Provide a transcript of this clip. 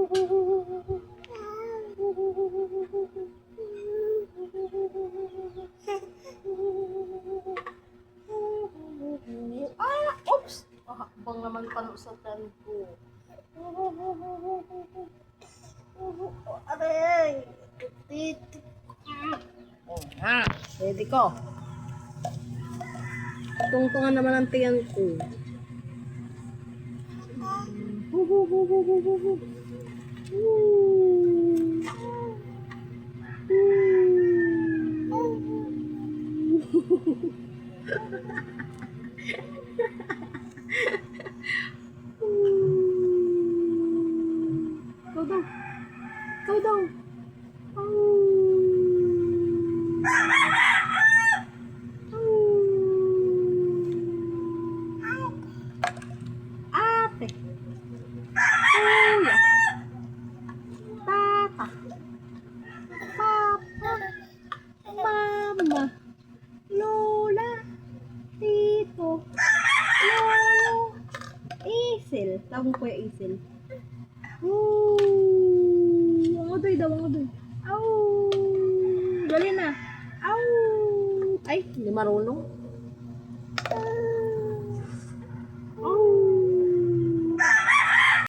Ah! Oops! Mahakbang naman panusatan ko. Aray! Oh, ha! Ready ko. Tungtungan naman ang tiyan ko. Ikaw daw. Ikaw daw. Ate. Kuya. Tata. Papa. Mama. Lola. Tito. Lolo. Isel. Tawag ko yung Isel. Ang adoy daw, ang adoy. Aw! Dali na. Aw! Ay, hindi marunong.